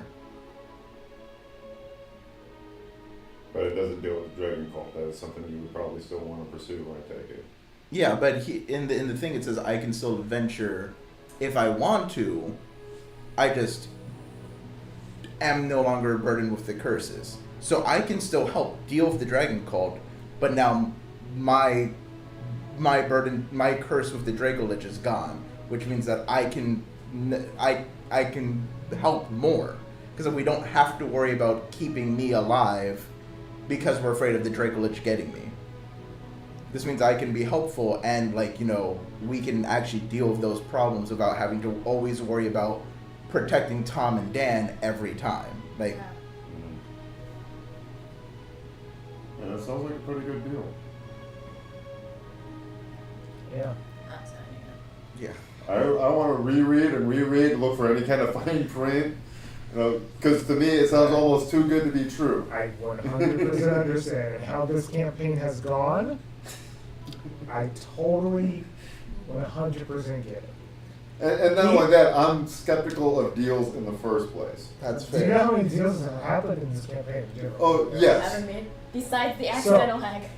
But it doesn't deal with the Dragon Cult. That is something you would probably still want to pursue, I take it. Yeah, but in the thing it says I can still venture if I want to. I just am no longer burdened with the curses. So I can still help deal with the Dragon Cult, but now my burden, my curse with the Draco Lich is gone, which means that I can help more because we don't have to worry about keeping me alive because we're afraid of the Draco Lich getting me. This means I can be helpful and we can actually deal with those problems without having to always worry about protecting Tom and Dan every time. Yeah. Yeah, that sounds like a pretty good deal. Yeah. Yeah. I want to reread, look for any kind of fine print. Because to me it sounds almost too good to be true. I 100% understand. And how this campaign has gone, I totally 100% get it. And not only that, I'm skeptical of deals in the first place. That's Do you fair. know how many deals have happened in this campaign? in general? Oh, yes. Haven't made besides the accidental hack.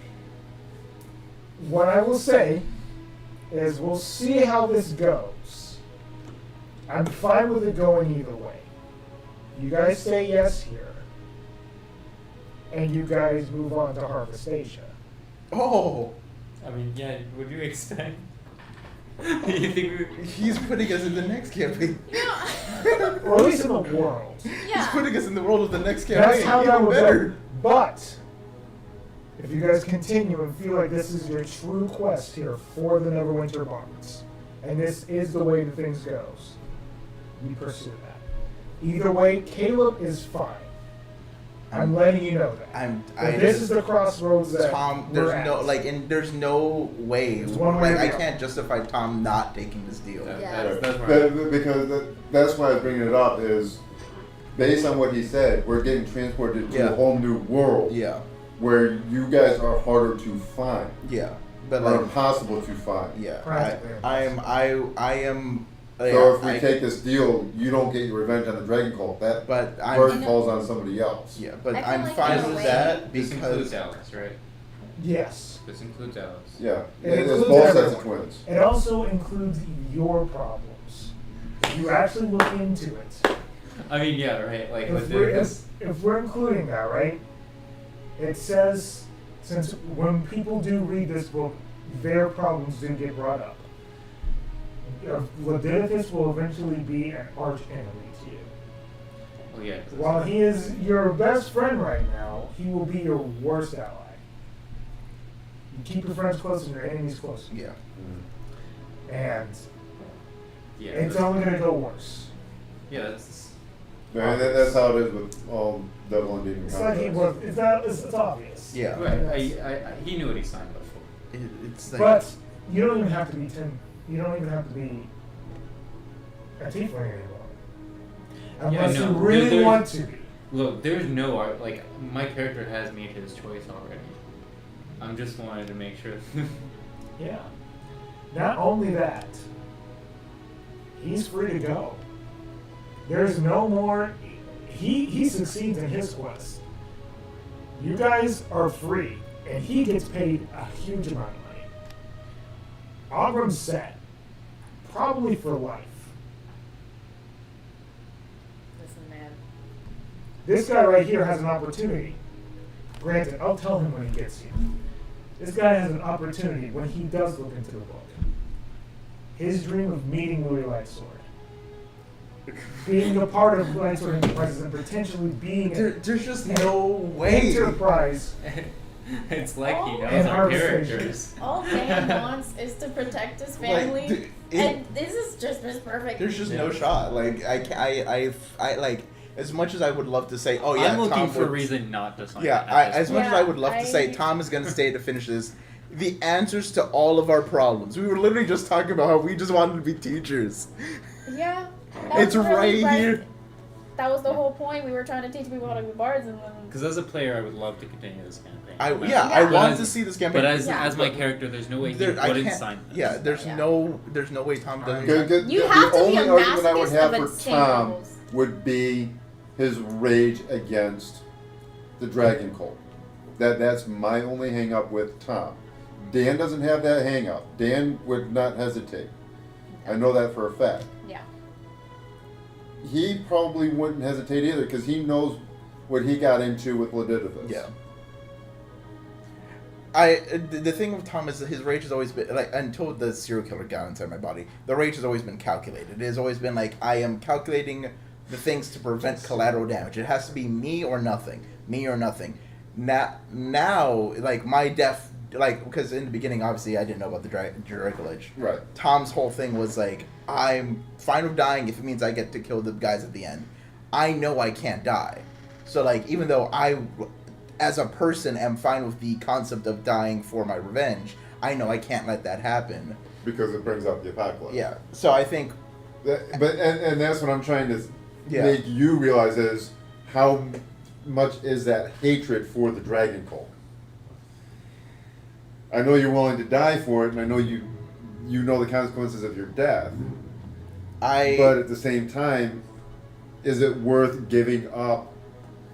What I will say is we'll see how this goes. I'm fine with it going either way. You guys say yes here. And you guys move on to Harvest Asia. Oh, I mean, yeah, what do you expect? You think he's putting us in the next campaign. Or at least in the world. He's Yeah. putting us in the world of the next campaign. That's how Even that would better. go. But if you guys continue and feel like this is your true quest here for the Neverwinter Bards, and this is the way that things goes, we pursue that. Either way, Caleb is fine. I'm letting you know that. But this is the crossroads that Tom. we're There's at. no and there's no way. It's one way Like or I the can't justify Tom not taking this deal. Yeah. that's right. Because that's why I'm bringing it up is, based on what he said, we're getting transported to Yeah. a whole new world Yeah, where you guys are harder to find, yeah, but or like, impossible to find. yeah, Practically I am. So if we I- take this deal, you don't get your revenge on the Dragon Cult. That but burden I'm. falls on somebody else. Yeah, but I feel I'm like fine in a with way- that This includes because Alice, right? Yes. This includes Alice. Yeah, It it's includes both sets everyone. of twins. It also includes your problems. If you actually look into it, I mean, yeah, right. Like with if we're, this, if we're including that, right? It says, since when people do read this book, their problems do get brought up. Leviticus will eventually be an arch enemy to you. Well, yeah. 'cause While he is your best friend right now, he will be your worst ally. You keep your friends close and your enemies close. yeah, And yeah, it's that's- only going to go worse. yeah, that's Yeah, and that's how it is with all Devil and Demon It's like he contracts. was, it's obvious. yeah. right. He knew what he signed up for. It's like, But you don't even have to be you don't even have to be a tiefling anymore. Unless no, you really there's- want to be. Look, there's no art. Like my character has made his choice already. I'm just wanted to make sure. Yeah. Not only that, he's free to go. There's no more. He succeeds in his quest. You guys are free, and he gets paid a huge amount of money. Ogram's set, probably for life. Listen, man. This guy right here has an opportunity. Granted, I'll tell him when he gets here. This guy has an opportunity when he does look into the book. His dream of meeting Louis Lightsword. Being a part of Lightsword Enterprises and potentially being there's just an no way. enterprise. It's like he knows And our arbitration. characters. All Dan wants is to protect his family, Like, and this is just perfect. There's just no shot. Like I like as much as I would love to say, oh yeah, I'm looking Tom for a would- reason not to sign. Yeah, at this as much as Yeah, I would love to say I- Tom is going to stay to finish this, the answers to all of our problems. We were literally just talking about how we just wanted to be teachers. Yeah. that It's was really right here. That was the whole point. We were trying to teach people how to be bards, and then Because as a player, I would love to continue this campaign. I But I but want as- to see this campaign. But as Yeah. as my character, there's no way he There- I wouldn't can't- sign this. Yeah, there's Yeah. no way Tom doesn't. You The have to be only a argument I would masochist have of for insane Tom levels. would be his rage against the Dragon Cult. That's my only hang up with Tom. Dan doesn't have that hang up. Dan would not hesitate. I know that for a fact. Yeah. He probably wouldn't hesitate either because he knows what he got into with Ledidivus. Yeah. The thing with Tom is that his rage has always been like until the serial killer got inside my body. The rage has always been calculated. It has always been like I am calculating the things to prevent collateral damage. It has to be me or nothing. Me or nothing. Now, like my death, like because in the beginning, obviously, I didn't know about the Draculage. Right. Tom's whole thing was like, I'm fine with dying if it means I get to kill the guys at the end. I know I can't die, so like even though I, as a person, am fine with the concept of dying for my revenge, I know I can't let that happen. Because it brings up the apocalypse. Yeah. So I think. And that's what I'm trying to Yeah. make you realize is how much is that hatred for the Dragon Cult. I know you're willing to die for it, and I know you know the consequences of your death, But at the same time, is it worth giving up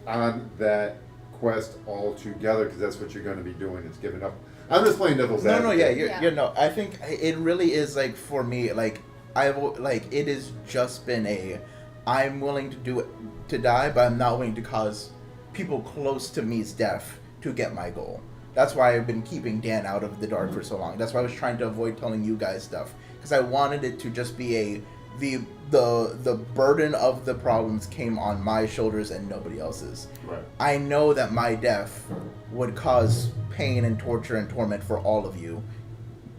on that quest altogether? Because that's what you're going to be doing, is giving up. I'm just playing devil's advocate. I think it really is, like, for me, like, it has just been I'm willing to die, but I'm not willing to cause people close to me's death to get my goal. That's why I've been keeping Dan out of the dark for so long. That's why I was trying to avoid telling you guys stuff, because I wanted it to just be the burden of the problems came on my shoulders and nobody else's. Right. I know that my death would cause pain and torture and torment for all of you,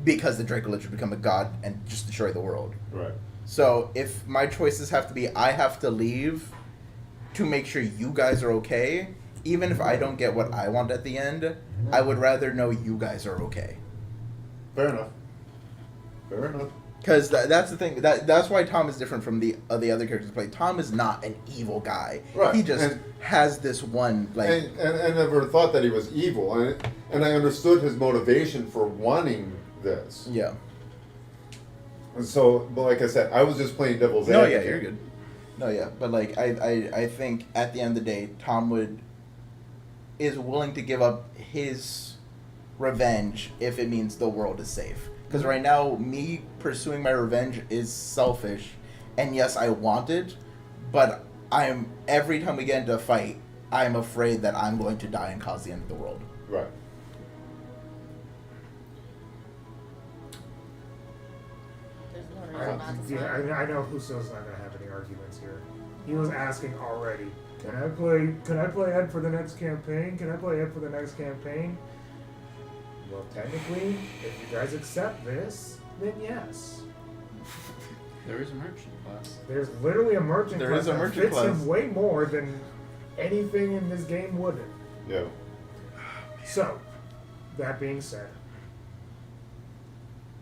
because the Dracolich would become a god and just destroy the world. Right. So if my choices have to be, I have to leave to make sure you guys are okay, even if I don't get what I want at the end, I would rather know you guys are okay. Fair enough. Because that's the thing. That's why Tom is different from the other characters play. Tom is not an evil guy. Right. He just has this one, like... And I never thought that he was evil. And I understood his motivation for wanting this. Yeah. And so, but like I said, I was just playing devil's advocate. No, yeah, you're good. No, yeah. But, like, I think at the end of the day, Tom is willing to give up his revenge if it means the world is safe. Because right now, me pursuing my revenge is selfish, and yes, I want it, but every time we get into a fight, I'm afraid that I'm going to die and cause the end of the world. Right. There's no reason not to smile. I know Huso's not gonna have any arguments here. He was asking already. Can I play Ed for the next campaign? Well, technically, if you guys accept this, then yes. There is a merchant class. There's literally a merchant class that fits him way more than anything in this game wouldn't. Yeah. So, that being said,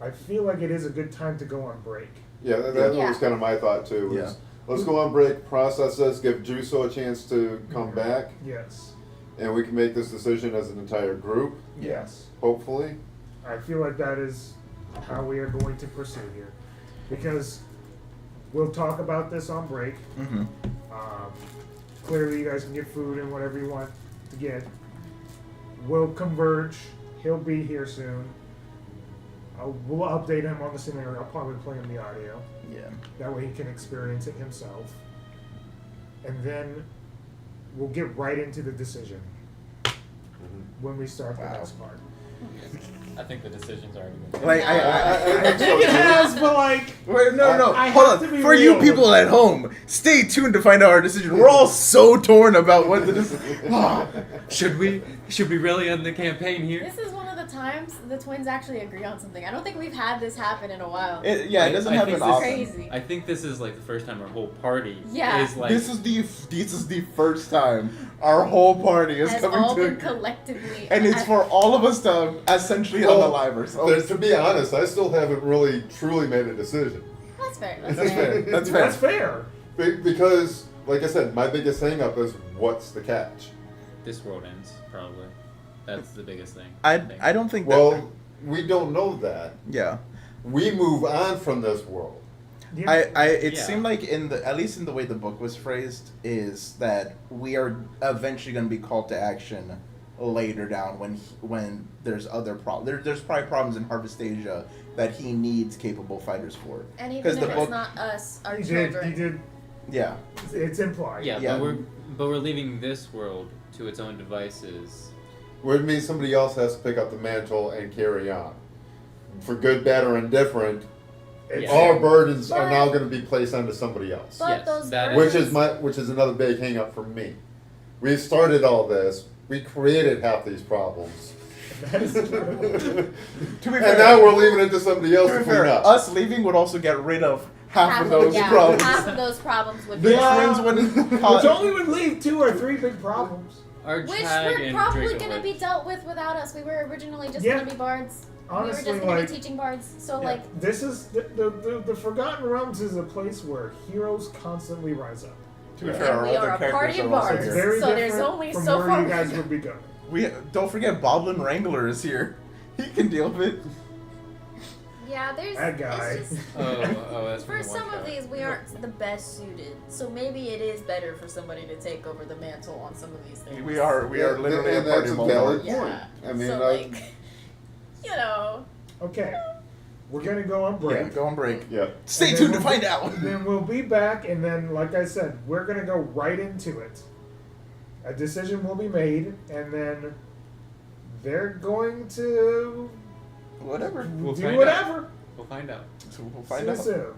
I feel like it is a good time to go on break. Yeah, that was kind of my thought too. Yeah. Let's go on break, process this, give Juso a chance to come back, Yes. and we can make this decision as an entire group, Yes. hopefully. I feel like that is how we are going to pursue here. Because we'll talk about this on break. Mm-hmm. Clearly, you guys can get food and whatever you want to get. We'll converge. He'll be here soon. We'll update him on the scenario. I'll probably play him the audio. Yeah. That way he can experience it himself. And then we'll get right into the decision when we start the next part. I think the decision's already been made. Like, I think it has, but like... Wait, no. I Hold have on. to be For you real. people at home, stay tuned to find out our decision. We're all so torn about what the decision... Should we really end the campaign here? This is one of the times the twins actually agree on something. I don't think we've had this happen in a while. It doesn't I happen think often. Crazy. I think this is like the first time our whole party Yeah. is like... This is the first time our whole party is has coming all to been agree. collectively. And it's for all of us to essentially unalive ourselves. To be honest, I still haven't really truly made a decision. That's fair. That's fair. That's fair. That's fair. Because, like I said, my biggest hang up is what's the catch? This world ends, probably. That's the biggest thing. I don't think that... Well, we don't know that. Yeah. We move on from this world. Yeah. It Yeah. seemed like at least in the way the book was phrased, is that we are eventually going to be called to action later down when there's other problems. There's probably problems in Harvest Asia that he needs capable fighters for. And even 'Cause if the it's book- not us, our He children. did. Yeah. It's implied. Yeah, Yeah. but we're leaving this world to its own devices. Where it means somebody else has to pick up the mantle and carry on. For good, bad, or indifferent, It's- our burdens are But- now going to be placed onto somebody else. But Yes, those that burdens, Which is another big hang up for me. We started all this. We created half these problems. That is true. To be And fair, now we're leaving it to somebody else to to be fair, clean up. us leaving would also get rid of half of those problems. half of those problems would The be Yeah. twins wouldn't Which cause... only would leave 2 or 3 big problems. Archhag which we're and probably Draco going to Lich. be dealt with without us. We were originally just Yeah. going to be bards. Honestly, we were just going like... to be teaching bards. So, Yeah, like, this is the Forgotten Realms is a place where heroes constantly rise up. To be and fair, our we other are a characters party of are also bards. It's here. very So there's different only from so where far you we guys can would be going. Don't forget Boblin Wrangler is here. He can deal with it. Yeah, there's. That guy. It's just, That's for some of these, we aren't the best suited. So maybe it is better for somebody to take over the mantle on some of these things. We are literally and a that's party a moment. valid point. Yeah. I mean, so, like, you know. Okay. We're going to go on break. Yeah, go on break. yeah. Stay And tuned then to find out. Then we'll be back, and then, like I said, we're going to go right into it. A decision will be made, and then they're going to Whatever. We'll do find whatever. We'll find out. So we'll See find you out. soon.